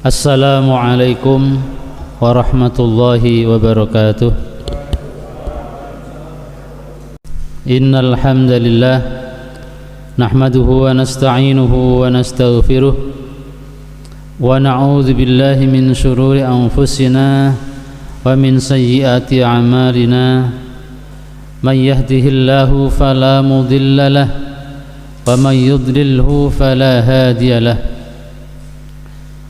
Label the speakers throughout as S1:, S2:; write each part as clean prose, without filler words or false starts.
S1: Assalamualaikum warahmatullahi wabarakatuh. Innal hamdalillah nahmaduhu wa nasta'inuhu wa nastaghfiruh wa na'udzu billahi min shururi anfusina wa min sayyiati a'malina. Man yahdihillahu fala mudilla lahu wa man yudlilhu fala hadiya lahu.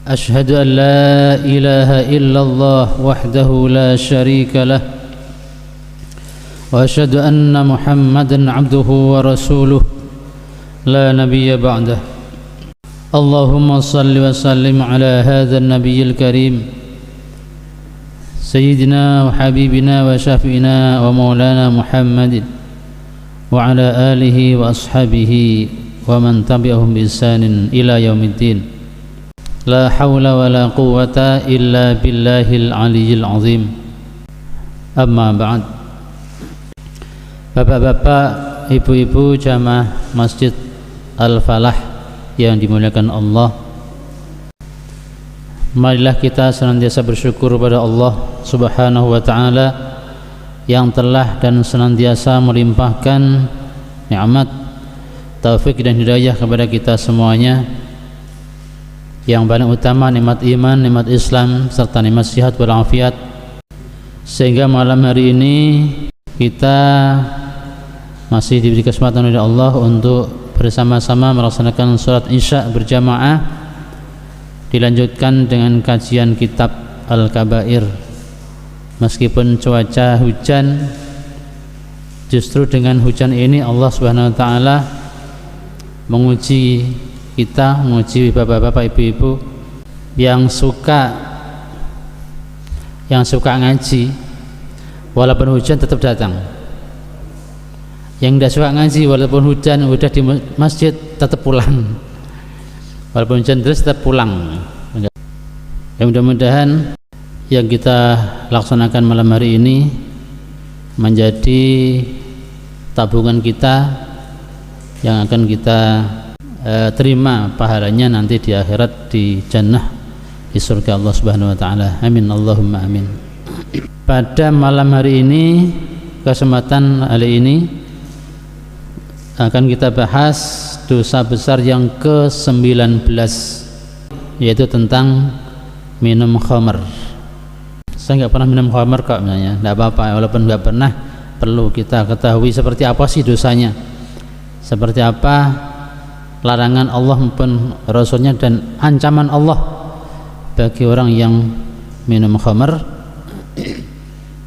S1: أشهد أن لا إله إلا الله وحده لا شريك له وأشهد أن محمدا عبده ورسوله لا نبي بعده. اللهم صل وسلم على هذا النبي الكريم سيدنا وحبيبنا وشفينا ومولانا محمد وعلى آله وأصحابه ومن تبعهم بإحسان إلى يوم الدين. La haula wa la quwwata illa billahil aliyyil azim. Amma ba'd. Bapak-bapak, ibu-ibu jamaah Masjid Al-Falah yang dimuliakan Allah, marilah kita senantiasa bersyukur kepada Allah Subhanahu wa ta'ala yang telah dan senantiasa melimpahkan nikmat, taufik dan hidayah kepada kita semuanya. Yang paling utama nikmat iman, nikmat Islam, serta nikmat sehat walafiat, sehingga malam hari ini kita masih diberi kesempatan oleh Allah untuk bersama-sama melaksanakan sholat isya berjamaah, dilanjutkan dengan kajian kitab Al-Kabair. Meskipun cuaca hujan, justru dengan hujan ini Allah Subhanahu wa ta'ala menguji kita, menguji bapak-bapak, ibu-ibu yang suka ngaji, walaupun hujan tetap datang. Yang tidak suka ngaji, walaupun hujan udah di masjid tetap pulang, walaupun hujan terus tetap pulang. Ya, mudah-mudahan yang kita laksanakan malam hari ini menjadi tabungan kita yang akan kita terima pahalanya nanti di akhirat, di jannah, di surga Allah Subhanahu wa ta'ala. Amin Allahumma amin. Pada malam hari ini, kesempatan hari ini akan kita bahas dosa besar yang ke-19, yaitu tentang minum khamr. Saya nggak pernah minum khamr kok, misalnya nggak apa-apa, walaupun nggak pernah, perlu kita ketahui seperti apa sih dosanya, seperti apa larangan Allah maupun Rasulnya, dan ancaman Allah bagi orang yang minum khamr,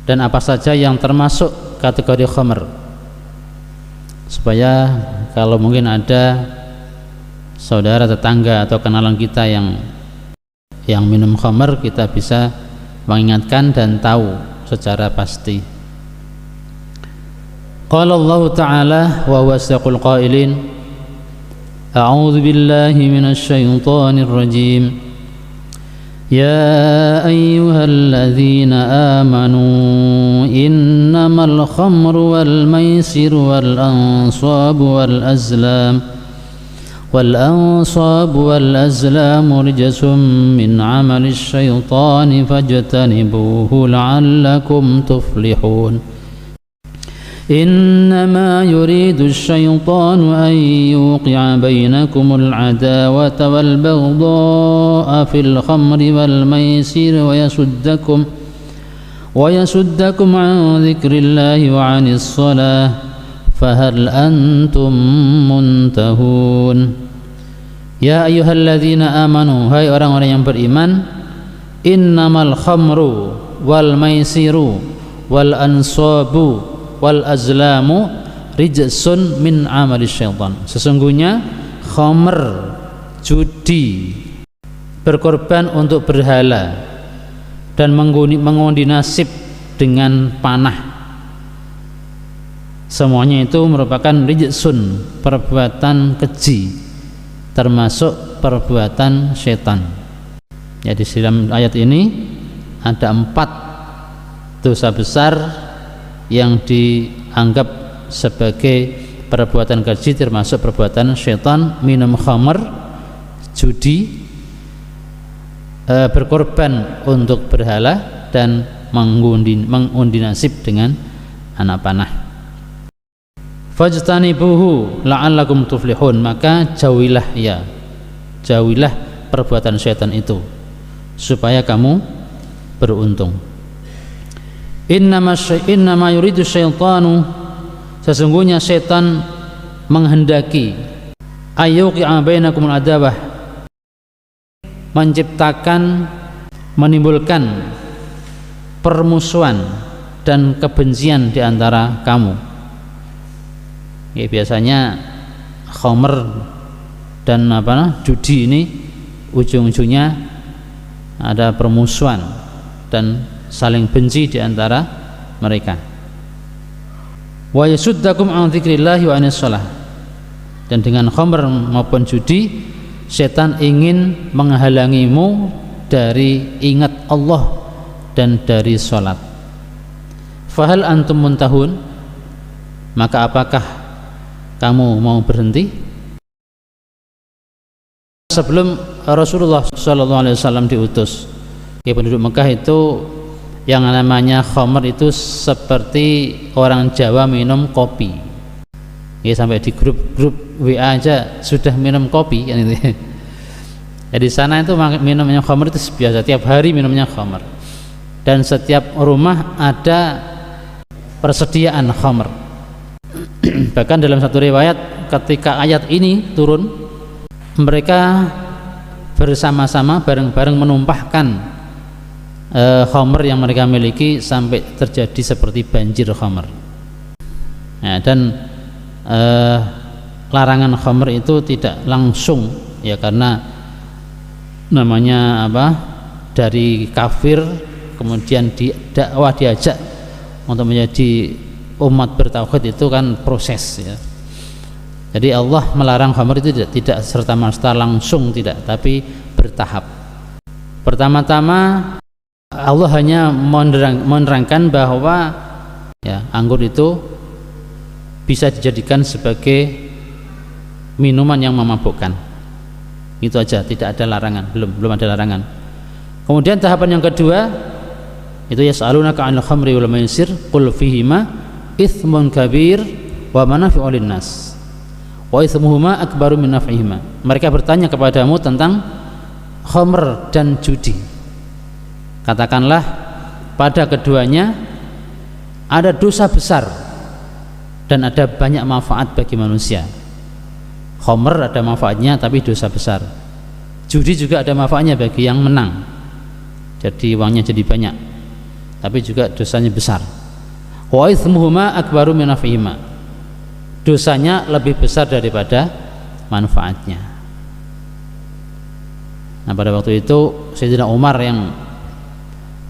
S1: dan apa saja yang termasuk kategori khamr, supaya kalau mungkin ada saudara, tetangga atau kenalan kita yang minum khamr, kita bisa mengingatkan dan tahu secara pasti. Qala Allah Ta'ala wa huwa asdaqul qailin. أعوذ بالله من الشيطان الرجيم يا أيها الذين آمنوا إنما الخمر والميسر والأنصاب والأزلام رجس من عمل الشيطان فاجتنبوه لعلكم تفلحون إنما يريد الشيطان أن يوقع بينكم العداوة والبغضاء في الخمر والميسر ويصدكم عن ذكر الله وعن الصلاة فهل أنتم منتهون. Ya ayyuhalladzina amanu, hai orang-orang yang beriman, innamal khamru wal maisiru wal ansabu wal azlamu rijsun min amali syaitan. Sesungguhnya khamr, judi, berkorban untuk berhala, dan mengundi nasib dengan panah, semuanya itu merupakan rijsun, perbuatan keji, termasuk perbuatan syaitan. Ya, di dalam ayat ini ada 4 dosa besar yang dianggap sebagai perbuatan keji, termasuk perbuatan syaitan: minum khamr, judi, berkorban untuk berhala dan mengundi nasib dengan anak panah. Fajtanibuhu la'allakum tuflihun, maka jauhilah perbuatan syaitan itu supaya kamu beruntung. Innama yuridu syaitanu, sesungguhnya syaitan menghendaki ayyuqi'a bainakumul adawah, menimbulkan permusuhan dan kebencian di antara kamu. Ya, biasanya khamr dan judi ini ujung-ujungnya ada permusuhan dan saling benci di antara mereka. Wa yasuddakum an dzikrillahi wa anis shalah, dan dengan khamr maupun judi setan ingin menghalangimu dari ingat Allah dan dari salat. Fahal antum muntahun, maka apakah kamu mau berhenti? Sebelum Rasulullah SAW diutus ke penduduk Mekah itu, yang namanya khamr itu seperti orang Jawa minum kopi. Ya, sampai di grup WA aja sudah minum kopi kan itu. Ya, di sana itu minumnya khamr itu biasa, tiap hari minumnya khamr. Dan setiap rumah ada persediaan khamr. Bahkan dalam satu riwayat ketika ayat ini turun, mereka bersama-sama bareng-bareng menumpahkan khamr yang mereka miliki sampai terjadi seperti banjir khamr. Nah, dan larangan khamr itu tidak langsung, ya, karena namanya dari kafir kemudian diajak untuk menjadi umat bertauhid, itu kan proses, ya. Jadi Allah melarang khamr itu tidak serta-merta langsung, tidak, tapi bertahap. Pertama-tama Allah hanya menerangkan bahwa ya, anggur itu bisa dijadikan sebagai minuman yang memabukkan. Itu aja, tidak ada larangan, belum ada larangan. Kemudian tahapan yang kedua itu yas'alunaka 'anil khamri wal maisir qul fihima itsmun kabir wa manafi'u lin-nas wa itsmuhuma akbaru min naf'ihima. Mereka bertanya kepadamu tentang khamr dan judi. Katakanlah, pada keduanya ada dosa besar dan ada banyak manfaat bagi manusia. Khamr ada manfaatnya tapi dosa besar. Judi juga ada manfaatnya bagi yang menang, jadi uangnya jadi banyak, tapi juga dosanya besar. Wa itsmuhuma akbaru min naf'ihima, dosanya lebih besar daripada manfaatnya. Nah, pada waktu itu Sayyidina Umar yang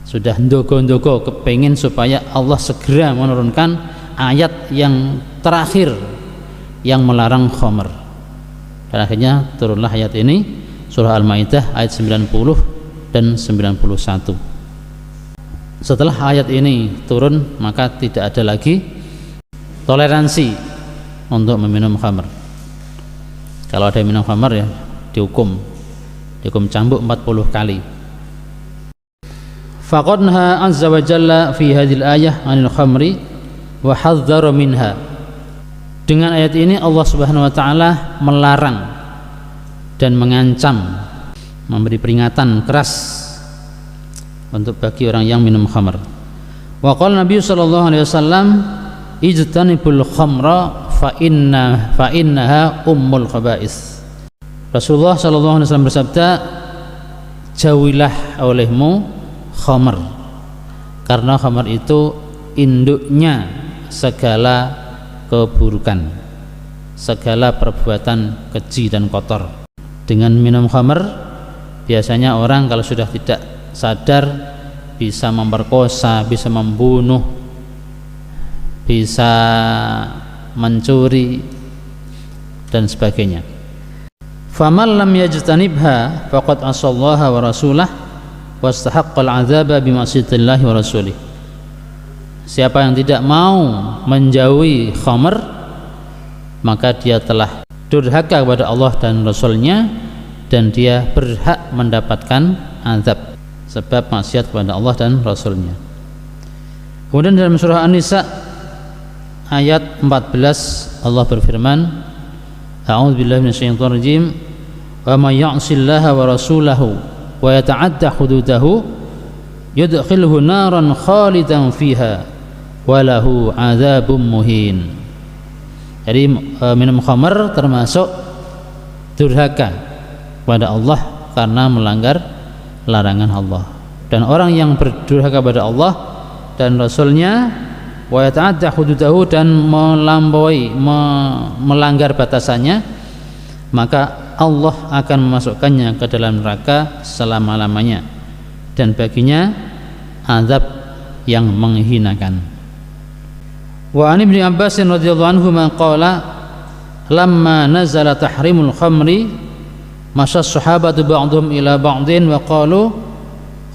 S1: sudah ndogo-ndogo kepengin supaya Allah segera menurunkan ayat yang terakhir yang melarang khamr. Dan akhirnya turunlah ayat ini, surah Al-Maidah ayat 90 dan 91. Setelah ayat ini turun, maka tidak ada lagi toleransi untuk meminum khamr. Kalau ada yang minum khamr, ya dihukum cambuk 40 kali. Faqadnaha azza wa jalla fi hadhil ayah 'anil khamri wa hadzara minha. Dengan ayat ini Allah Subhanahu wa taala melarang dan mengancam, memberi peringatan keras untuk bagi orang yang minum khamr. Wa qala Nabi sallallahu alaihi wasallam ijtanibul khamra fa innaha ummul khaba'is. Rasulullah sallallahu alaihi wasallam bersabda, jauhilah olehmu khamr, karena khamr itu induknya segala keburukan, segala perbuatan keji dan kotor. Dengan minum khamr biasanya orang kalau sudah tidak sadar bisa memperkosa, bisa membunuh, bisa mencuri dan sebagainya. Faman lam yajtanibha faqad asallaha wa rasulah wastahaqqal 'adzaba bima'siyatillahi wa rasulih. Siapa yang tidak mau menjauhi khamr, maka dia telah durhaka kepada Allah dan Rasulnya, dan dia berhak mendapatkan azab sebab maksiat kepada Allah dan Rasulnya. Kemudian dalam surah An-Nisa ayat 14 Allah berfirman, A'udzubillahi minasyaitonir rajim, wa may ya'sillaha wa rasulahu wa yata'adda hududahu yudkhilhu naran khalidan fiha wa lahu 'adzabun muhin. Jadi minum khamar termasuk durhaka kepada Allah karena melanggar larangan Allah. Dan orang yang berdurhaka kepada Allah dan Rasulnya, wa yata'adda hududahu, dan melampaui, melanggar batasannya, maka Allah akan memasukkannya ke dalam neraka selama-lamanya, dan baginya azab yang menghinakan. Wa an Ibnu Abbas radhiyallahu anhu qala lamma nazala tahrimul khamri masya sahabatu ba'dhum ila ba'din wa qalu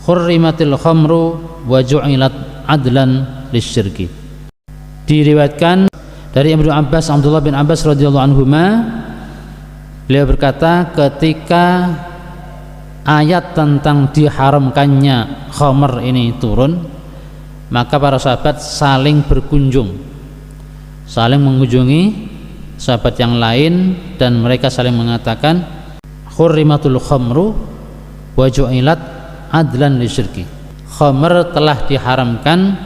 S1: hurrimatil khamru wa ju'ilat adlan lisyirki. Diriwayatkan dari Ibnu Abbas, Abdullah bin Abbas radhiyallahu anhuma, beliau berkata ketika ayat tentang diharamkannya khamr ini turun, maka para sahabat saling berkunjung, saling mengunjungi sahabat yang lain, dan mereka saling mengatakan hurrimatul khamru wa ju'ilat adlan lisyirki. Khamr telah diharamkan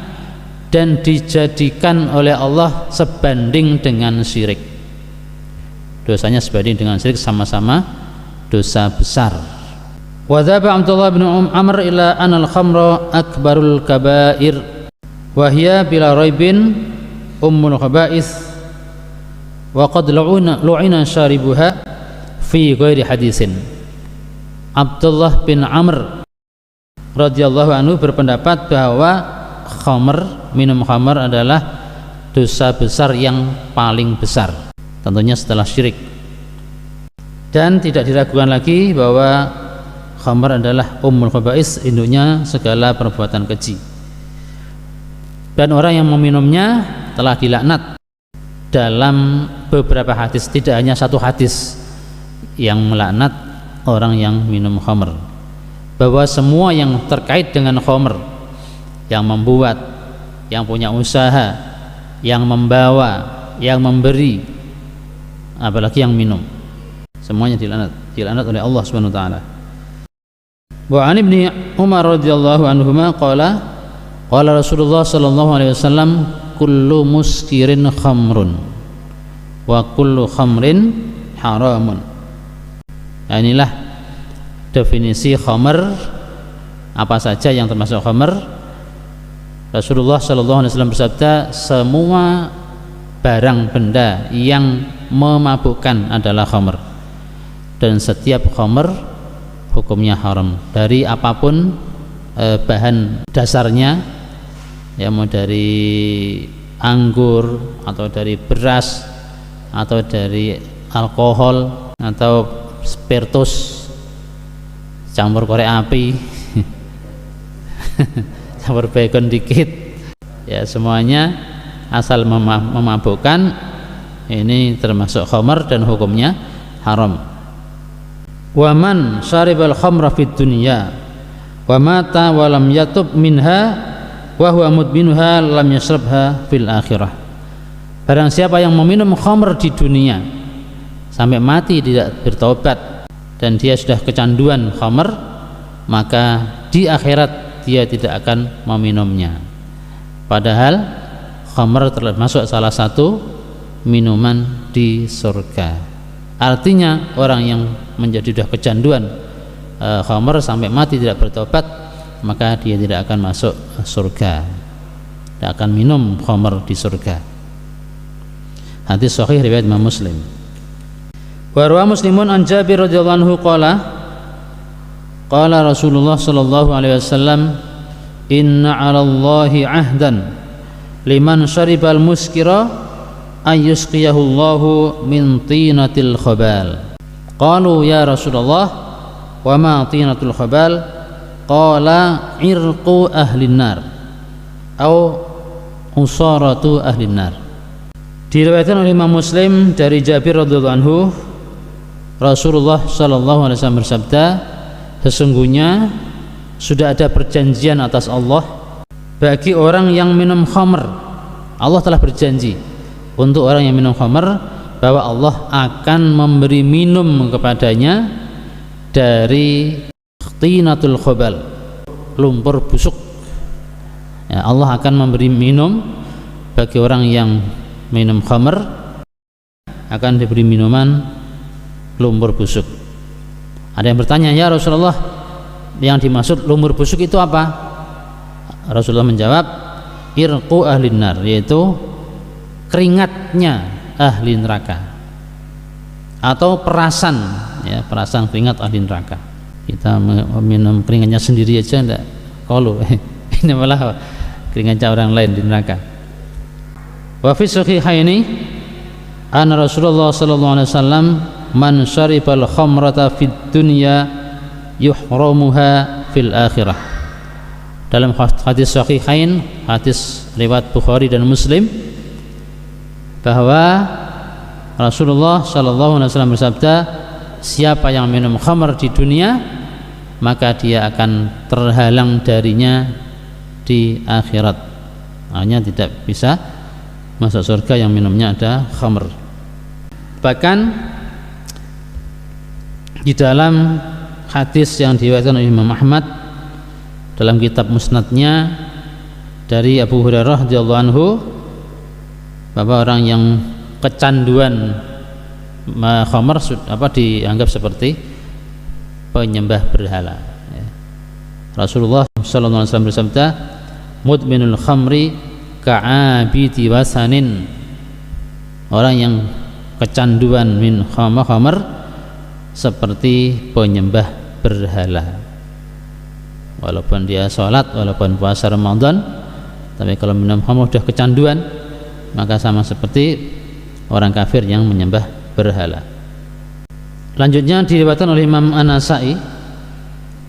S1: dan dijadikan oleh Allah sebanding dengan syirik. Dosanya sebanding dengan syirik, sama-sama dosa besar. Wa dzaba Abdullah bin Amr ila anal khamra akbarul kabair wa hiya bila raibin ummul khaba'is wa qad lu'ina syaribuha fi ghairi hadisin. Abdullah bin Amr radhiyallahu anhu berpendapat bahwa khamr, minum khamr adalah dosa besar yang paling besar, tentunya setelah syirik, dan tidak diragukan lagi bahwa khamr adalah ummul khaba'is, induknya segala perbuatan keji. Dan orang yang meminumnya telah dilaknat dalam beberapa hadis, tidak hanya satu hadis yang melaknat orang yang minum khamr, bahwa semua yang terkait dengan khamr, yang membuat, yang punya usaha, yang membawa, yang memberi, apalagi yang minum, semuanya dilaknat oleh Allah Subhanahu wa taala. Wa an Ibnu Umar radhiyallahu anhuma qala qala Rasulullah sallallahu alaihi wasallam kullu muskirin khamrun wa kullu khamrin haramun. Nah, inilah definisi khamr, apa saja yang termasuk khamr. Rasulullah sallallahu alaihi wasallam bersabda, semua barang benda yang memabukkan adalah khamr, dan setiap khamr hukumnya haram dari apapun bahan dasarnya, ya, mau dari anggur atau dari beras atau dari alkohol atau spiritus campur korek api campur bacon dikit, ya, semuanya asal memabukkan ini termasuk khamr dan hukumnya haram. Wa man syaribal khamra fid dunya wa mata wa lam yatub minha wa huwa mudminuha lam yashrabha fil akhirah. Barang siapa yang meminum khamr di dunia sampai mati tidak bertobat dan dia sudah kecanduan khamr, maka di akhirat dia tidak akan meminumnya. Padahal khamr termasuk salah satu minuman di surga. Artinya orang yang menjadi sudah kecanduan khamr sampai mati tidak bertobat, maka dia tidak akan masuk surga, tidak akan minum khamr di surga. Hadis sahih riwayat Imam Muslim. Wa rawa Muslimun an Jabir radhiyallahu anhu qala qala Rasulullah sallallahu alaihi wasallam inna 'alallahi 'ahdan liman syaribal muskira ayyusqiyahu Allahu min tinatil khabal. Qalu ya Rasulullah wa ma tinatul khabal? Qala irqu ahlin nar atau usaratu ahlin nar. Diriwayatkan oleh Imam Muslim dari Jabir radhiyallahu anhu Rasulullah sallallahu alaihi wasallam bersabda, sesungguhnya sudah ada perjanjian atas Allah bagi orang yang minum khamr. Allah telah berjanji untuk orang yang minum khamr bahwa Allah akan memberi minum kepadanya dari tinatul khobal, lumpur busuk. Ya, Allah akan memberi minum bagi orang yang minum khamr, akan diberi minuman lumpur busuk. Ada yang bertanya, ya Rasulullah, yang dimaksud lumpur busuk itu apa? Rasulullah menjawab, irqu ahlin nar, yaitu keringatnya ahli neraka, atau perasan, ya, perasan keringat ahli neraka. Kita minum keringatnya sendiri aja enggak kalau ini malah keringatnya orang lain di neraka. Wa fi sahihaini anna Rasulullah sallallahu alaihi wasallam man syaribal khamrata fid dunya yuhramuha fil akhirah. Dalam hadis sahihain, hadis riwayat Bukhari dan Muslim, bahwa Rasulullah sallallahu alaihi wasallam bersabda, siapa yang minum khamr di dunia maka dia akan terhalang darinya di akhirat. Hanya tidak bisa masuk surga yang minumnya ada khamr. Bahkan di dalam hadis yang diriwayatkan oleh Imam Ahmad dalam kitab musnadnya dari Abu Hurairah radhiyallahu anhu, bahwa orang yang kecanduan khamr dianggap seperti penyembah berhala. Rasulullah sallallahu alaihi wasallam bersabda, mudminul khamri ka'abidi wasanin, orang yang kecanduan min khamr seperti penyembah berhala. Walaupun dia sholat, walaupun puasa Ramadan, tapi kalau minum khamr sudah kecanduan, maka sama seperti orang kafir yang menyembah berhala. Lanjutnya diriwayatkan oleh Imam An-Nasa'i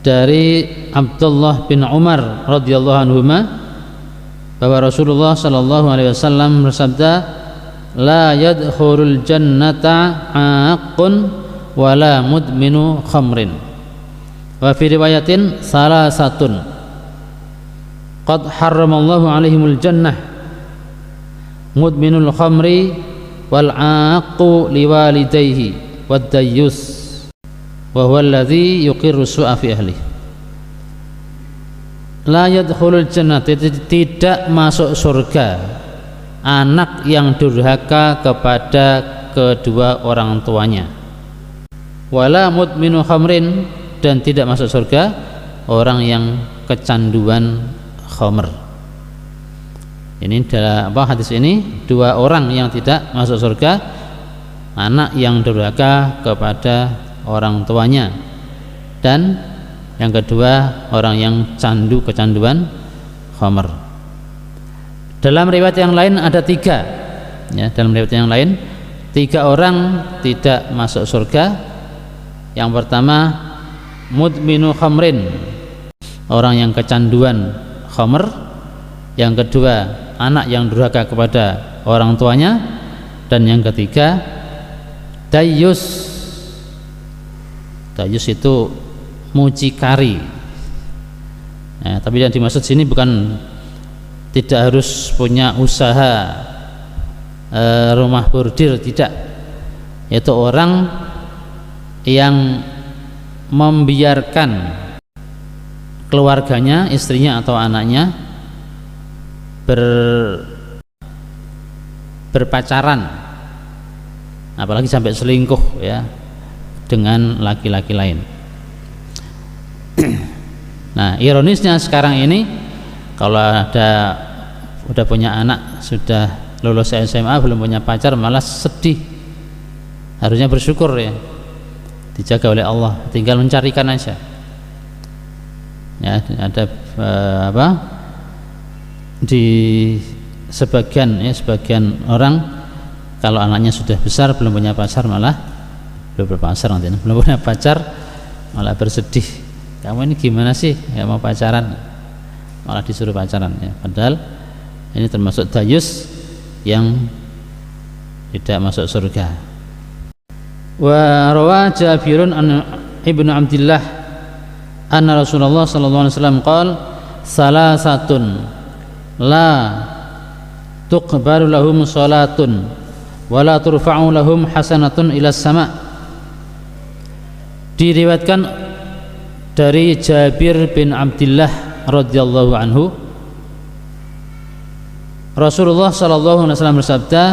S1: dari Abdullah bin Umar radhiyallahu anhuma, bahwa Rasulullah sallallahu alaihi wasallam bersabda, la yadkhulul jannata aqun wala mudminu khamrin. Wa fi riwayatin salasatun qad harramallahu alaihimul jannah, mudminul khamri wal aqu liwalidayhi wad dayyus wa huwa alladhi yuqirru su'a fi ahli. La yadkhulul jannah, tidak masuk surga anak yang durhaka kepada kedua orang tuanya. Wala mudminu khamrin, dan tidak masuk surga orang yang kecanduan khamr. Ini adalah hadis ini, dua orang yang tidak masuk surga, anak yang durhaka kepada orang tuanya, dan yang kedua orang yang kecanduan khamr. Dalam riwayat yang lain ada tiga, ya, dalam riwayat yang lain tiga orang tidak masuk surga. Yang pertama mudminu khamrin, orang yang kecanduan khamr. Yang kedua anak yang durhaka kepada orang tuanya, dan yang ketiga dayyus. Dayyus itu mucikari. Nah, tapi yang dimaksud sini bukan tidak harus punya usaha rumah bordir, tidak. Yaitu orang yang membiarkan keluarganya, istrinya atau anaknya berpacaran, apalagi sampai selingkuh, ya, dengan laki-laki lain. Nah, ironisnya sekarang ini kalau udah punya anak, sudah lulus SMA, belum punya pacar, malah sedih. Harusnya bersyukur, ya, dijaga oleh Allah, tinggal mencarikan aja. Ya, ada di sebagian orang, kalau anaknya sudah besar belum punya pacar, malah belum punya pacar malah bersedih. Kamu ini gimana sih nggak mau pacaran, malah disuruh pacaran, ya. Padahal ini termasuk dayus yang tidak masuk surga. Wa rawa Jabirun an Ibnu Abdillah anna Rasulullah sallallahu alaihi wasallam qala salasatun la tuqbalu lahum salatun wa la turfa'u lahum hasanatun ila sama'. Diriwayatkan dari Jabir bin Abdillah radhiyallahu anhu, Rasulullah sallallahu alaihi wasallam bersabda,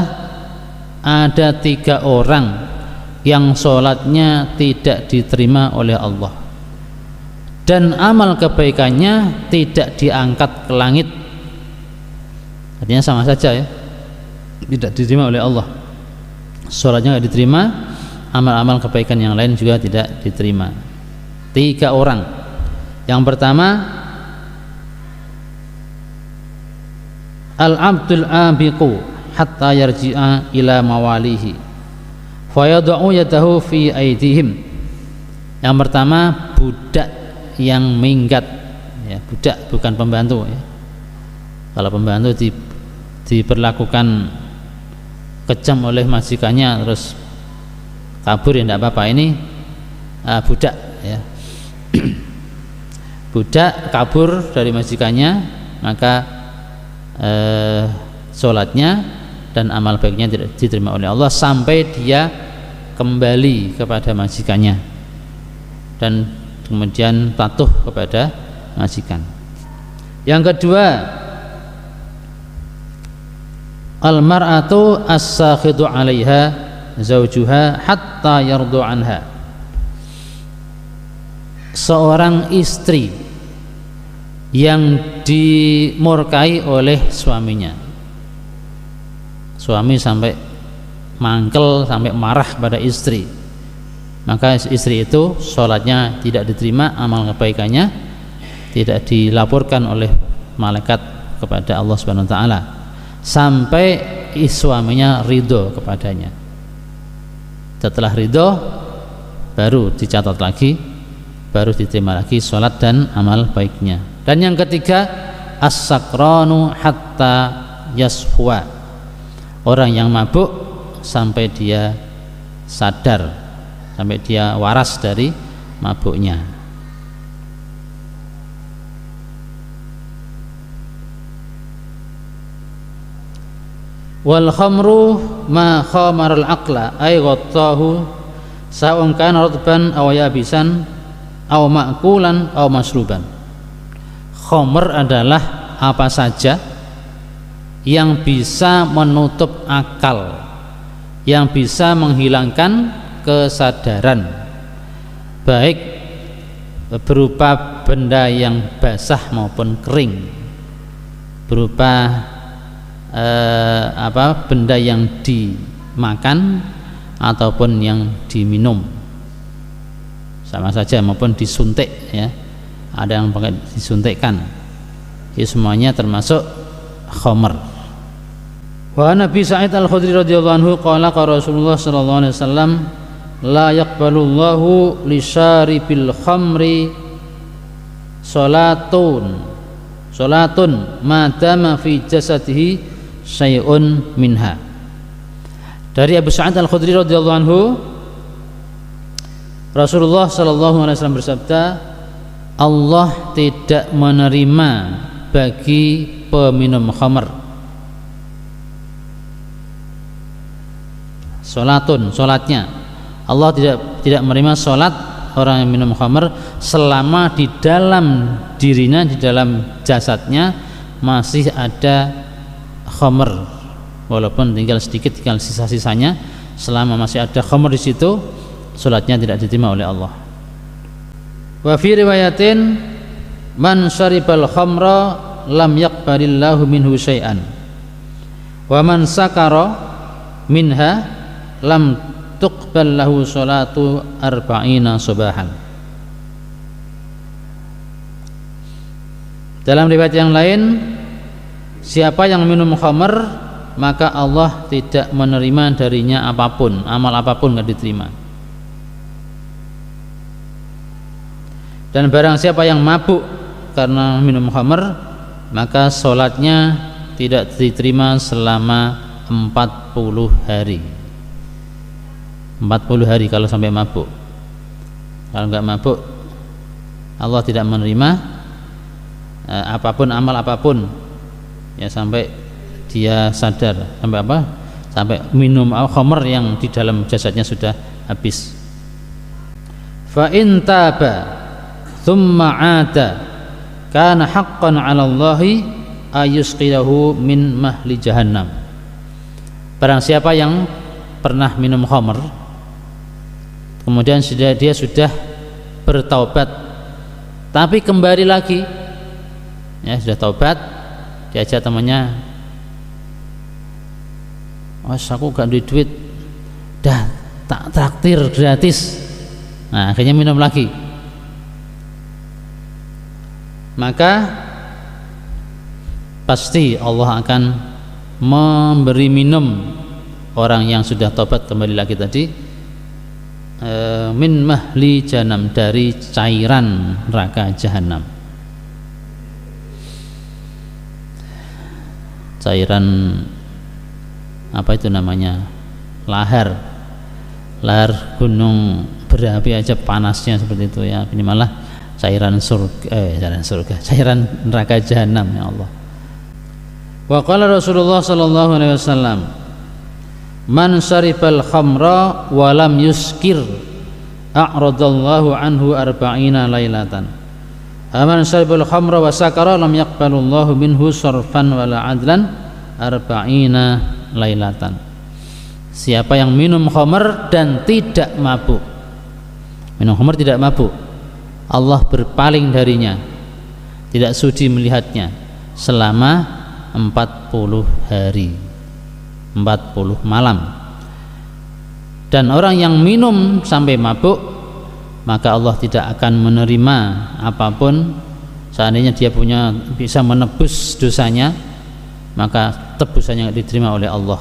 S1: ada 3 orang yang sholatnya tidak diterima oleh Allah dan amal kebaikannya tidak diangkat ke langit. Artinya sama saja ya, tidak diterima oleh Allah, sholatnya tidak diterima, amal-amal kebaikan yang lain juga tidak diterima. 3 orang. Yang pertama, al-abdul abiqu hatta yarji'a ila mawalihi fayad'u yadahu fi aydihim. Yang pertama, budak yang minggat ya, budak bukan pembantu ya. Kalau pembantu diperlakukan kejam oleh majikannya terus kabur ya tidak apa-apa, ini budak ya. Budak kabur dari majikannya, maka sholatnya dan amal baiknya tidak diterima oleh Allah sampai dia kembali kepada majikannya dan kemudian patuh kepada majikan. Yang kedua, al-mar'atu as-sakhitu 'alaiha zaujuha hatta yardu anha. Seorang istri yang dimurkai oleh suaminya, suami sampai mangkel, sampai marah pada istri, maka istri itu sholatnya tidak diterima, amal kebaikannya tidak dilaporkan oleh malaikat kepada Allah Subhanahu wa taala sampai suaminya ridho kepadanya. Setelah ridho baru dicatat lagi, baru diterima lagi sholat dan amal baiknya. Dan yang ketiga, as-sakranu hatta yashuwa, orang yang mabuk sampai dia sadar, sampai dia waras dari mabuknya. Wal khamru ma khamaral aqla ay ghattahu sa'un kana ratban aw yabisan aw ma'kulan aw masruban. Khamr adalah apa saja yang bisa menutup akal, yang bisa menghilangkan kesadaran, baik berupa benda yang basah maupun kering, berupa benda yang dimakan ataupun yang diminum, sama saja, maupun disuntik ya, ada yang pakai disuntikkan, itu semuanya termasuk khamr. Wa Nabi Sa'id Al-Khudri radhiyallahu anhu qala qala Rasulullah sallallahu alaihi wasallam la yaqbalullahu li syaribil khamri salatun ma dama fi jasadihi syai'un minha. Dari Abu Sa'id Al-Khudri radhiyallahu anhu, Rasulullah sallallahu alaihi wasallam bersabda, Allah tidak menerima bagi peminum khamr solatnya. Allah tidak menerima solat orang yang minum khamr selama di dalam dirinya, di dalam jasadnya masih ada khamr, walaupun tinggal sedikit, tinggal sisa-sisanya, selama masih ada khamr di situ, solatnya tidak diterima oleh Allah. Wa fi riwayatin man syaribal khamra lam yaqbalillahu minhu syai'an wa man sakara minha lam tuqbal lahu salatu arba'ina subahan. Dalam riwayat yang lain, siapa yang minum khamr maka Allah tidak menerima darinya apapun, amal apapun tidak diterima. Dan barang siapa yang mabuk karena minum khamr, maka sholatnya tidak diterima selama 40 hari. 40 hari kalau sampai mabuk. Kalau enggak mabuk, Allah tidak menerima apapun, amal apapun ya, sampai dia sadar, sampai apa? Sampai minum khamr yang di dalam jasadnya sudah habis. Fa in taba thumma 'ada kana haqqan 'ala Allahi ayusqilahu min mahli jahannam. Barang siapa yang pernah minum khamr kemudian dia sudah bertaubat tapi kembali lagi, ya sudah taubat, diajak temannya, aku gak ada duit, dah tak traktir gratis. Nah, akhirnya minum lagi. Maka pasti Allah akan memberi minum orang yang sudah taubat kembali lagi tadi, min mahli jahannam, dari cairan neraka jahanam. Cairan apa itu namanya, lahar gunung berapi aja panasnya seperti itu ya. Ini malah cairan neraka jahanam, ya Allah. Wa qala Rasulullah sallallahu alaihi wasallam, man syaribal khamra wa lam yuskir a'radallahu anhu arba'ina lailatan. Man syaribal khamra wa sakara lam yaqbalullahu minhu sarfan wala adlan arba'ina lailatan. Siapa yang minum khamr dan tidak mabuk, minum khamr tidak mabuk, Allah berpaling darinya, tidak sudi melihatnya selama 40 hari 40 malam. Dan orang yang minum sampai mabuk, maka Allah tidak akan menerima apapun. Seandainya dia bisa menebus dosanya, maka tebusannya diterima oleh Allah,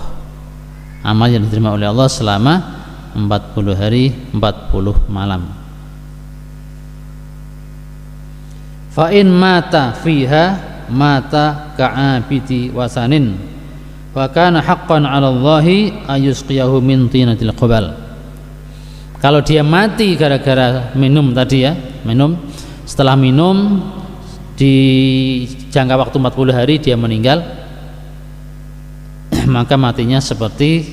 S1: amal yang diterima oleh Allah selama 40 hari 40 malam. Fa in mata fiha mata ka'abidi wasanin wa kana haqqan 'ala Allahi ayusqiyahu min tinatil qabal. Kalau dia mati gara-gara minum tadi ya, setelah minum di jangka waktu 40 hari dia meninggal, maka matinya seperti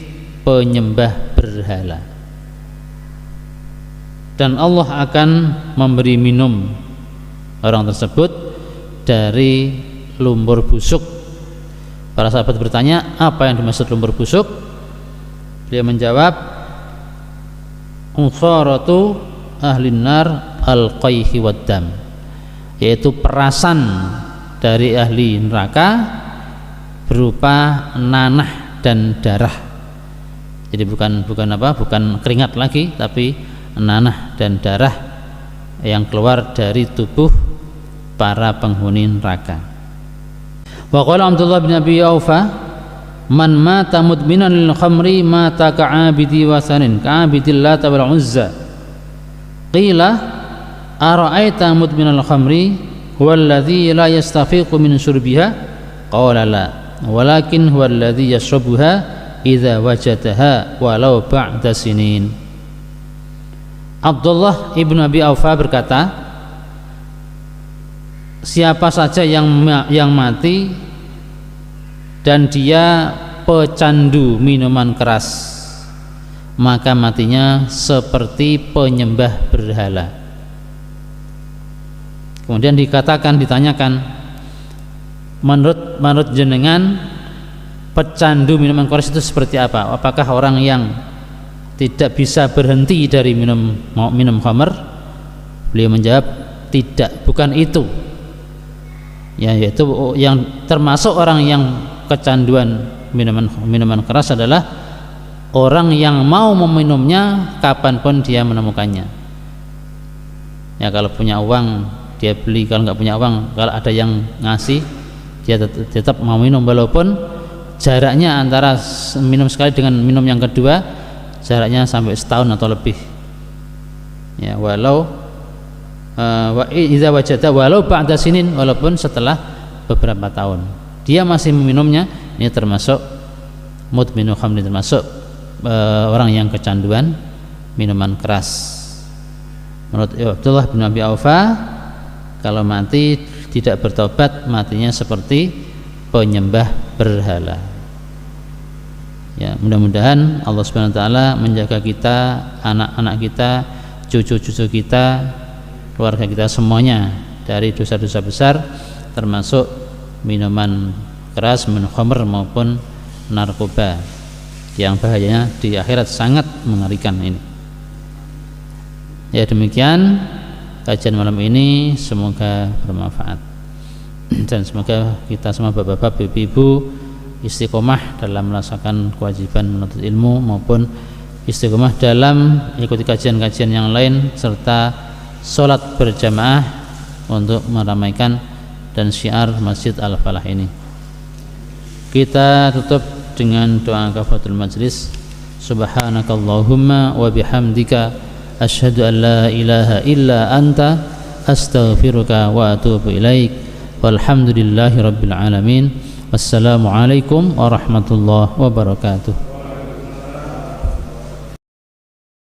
S1: penyembah berhala. Dan Allah akan memberi minum orang tersebut dari lumpur busuk. Para sahabat bertanya, apa yang dimaksud lumpur busuk? Beliau menjawab, unsaratu ahlin nar al-qayhi wad-dam, yaitu perasan dari ahli neraka berupa nanah dan darah. Jadi bukan keringat lagi, tapi nanah dan darah yang keluar dari tubuh para penghuni neraka. Wa qala Abdullah bin Abi Aufa, man mata mudminan lil khamri mata ka'abidi wasanin ka'abidil Lat wal Uzza. Qila ara'aita mudminal khamri huwa alladhi la yastafiqu min syurbiha? Qala la, walakin huwa alladhi yashrabuha idza wajadaha walau ba'da sinin. Abdullah ibn Abi Aufa berkata, siapa saja yang mati dan dia pecandu minuman keras, maka matinya seperti penyembah berhala. Kemudian ditanyakan, menurut jenengan pecandu minuman keras itu seperti apa? Apakah orang yang tidak bisa berhenti dari minum khamr? Beliau menjawab, tidak, bukan itu. Ya, yaitu yang termasuk orang yang kecanduan minuman keras adalah orang yang mau meminumnya kapanpun dia menemukannya. Ya, kalau punya uang dia beli, kalau nggak punya uang, kalau ada yang ngasih dia tetap mau minum, walaupun jaraknya antara minum sekali dengan minum yang kedua jaraknya sampai setahun atau lebih. Ya, walau ba'da sinin, walaupun setelah beberapa tahun dia masih meminumnya, ini termasuk mudminu khamri, termasuk orang yang kecanduan minuman keras. Menurut Abdullah bin Abi Aufa, kalau mati tidak bertobat, matinya seperti penyembah berhala. Ya, mudah-mudahan Allah Subhanahu wa taala menjaga kita, anak-anak kita, cucu-cucu kita, keluarga kita semuanya dari dosa-dosa besar, termasuk minuman keras, minum khamr maupun narkoba yang bahayanya di akhirat sangat mengerikan ini. Ya, demikian kajian malam ini, semoga bermanfaat dan semoga kita semua bapak-bapak, ibu-ibu istiqomah dalam melaksanakan kewajiban menuntut ilmu maupun istiqomah dalam ikuti kajian-kajian yang lain serta sholat berjamaah untuk meramaikan dan syiar Masjid Al-Falah ini. Kita tutup dengan doa kafaratul majlis. Subhanakallahumma wa bihamdika asyhadu an la ilaha illa anta astaghfiruka wa atubu ilaik. Walhamdulillahi rabbil alamin. Wassalamualaikum warahmatullahi wabarakatuh.